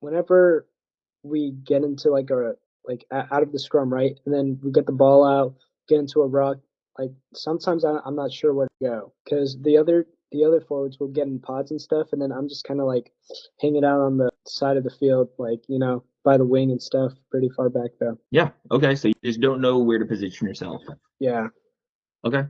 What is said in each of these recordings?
whenever we get into out of the scrum, right, and then we get the ball out, get into a ruck. Like sometimes I'm not sure where to go because the other forwards will get in pods and stuff, and then I'm just kind of like hanging out on the side of the field, like by the wing and stuff, pretty far back though. Yeah. Okay. So you just don't know where to position yourself. Yeah. Okay.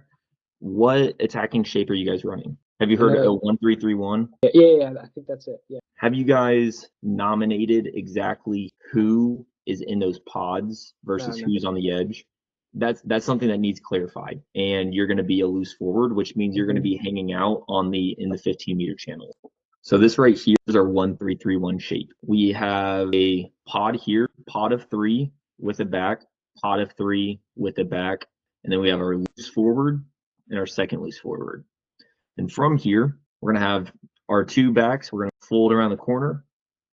What attacking shape are you guys running? Have you heard No. of 1-3-3-1? Yeah. I think that's it. Yeah. Have you guys nominated exactly who is in those pods versus No. who's on the edge? That's something that needs clarified. And you're going to be a loose forward, which means you're going to be hanging out in the 15-meter channel. So this right here is our 1-3-3-1 shape. We have a pod here, pod of 3 with a back, pod of 3 with a back, and then we have our loose forward and our second loose forward. And from here, we're going to have our 2 backs. We're going to fold around the corner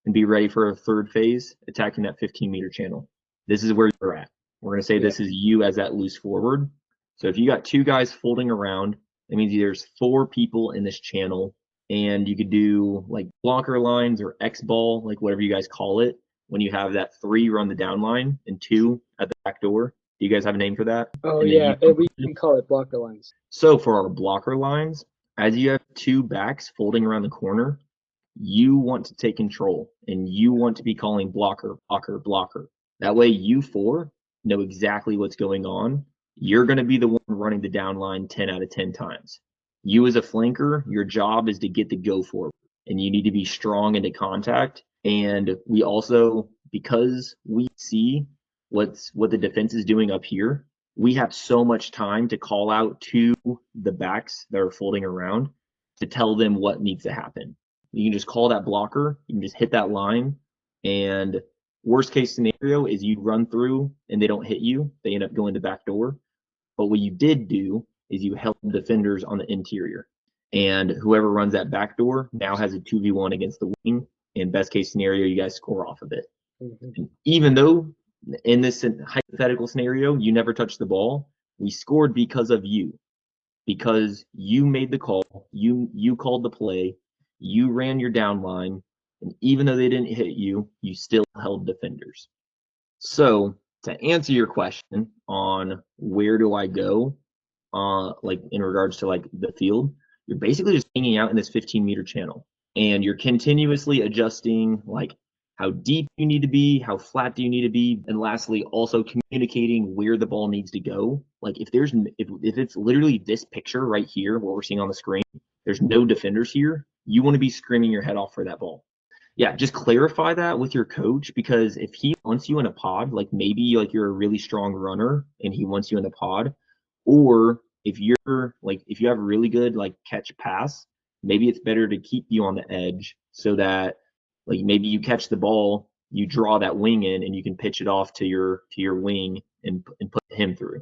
and be ready for a third phase, attacking that 15-meter channel. This is where you're at. We're going to say this is you as that loose forward. So if you got 2 guys folding around, that means there's 4 people in this channel, and you could do like blocker lines or X ball, like whatever you guys call it, when you have that 3 run the down line and 2 at the back door. Do you guys have a name for that? Oh yeah, we can call it blocker lines. So for our blocker lines, as you have 2 backs folding around the corner, you want to take control and you want to be calling blocker, blocker, blocker. That way you 4 know exactly what's going on. You're going to be the one running the down line 10 out of 10 times. You as a flanker, your job is to get the go forward, and you need to be strong into contact. And we also, because we see what the defense is doing up here, we have so much time to call out to the backs that are folding around to tell them what needs to happen. You can just call that blocker, you can just hit that line, and worst case scenario is you run through and they don't hit you, they end up going the back door. But what you did do is you held defenders on the interior, and whoever runs that back door now has a 2v1 against the wing, and best case scenario, you guys score off of it. And even though in this hypothetical scenario you never touched the ball, we scored because of you, because you made the call, you called the play, you ran your down line, and even though they didn't hit you, you still held defenders. So to answer your question on where do I go, like in regards to like the field, you're basically just hanging out in this 15-meter channel, and you're continuously adjusting like how deep you need to be, how flat do you need to be, and lastly, also communicating where the ball needs to go. Like if it's literally this picture right here, what we're seeing on the screen, there's no defenders here, you want to be screaming your head off for that ball. Yeah, just clarify that with your coach, because if he wants you in a pod, like maybe like you're a really strong runner and he wants you in the pod, or if you have a really good like catch pass, maybe it's better to keep you on the edge so that like maybe you catch the ball, you draw that wing in, and you can pitch it off to your wing and put him through.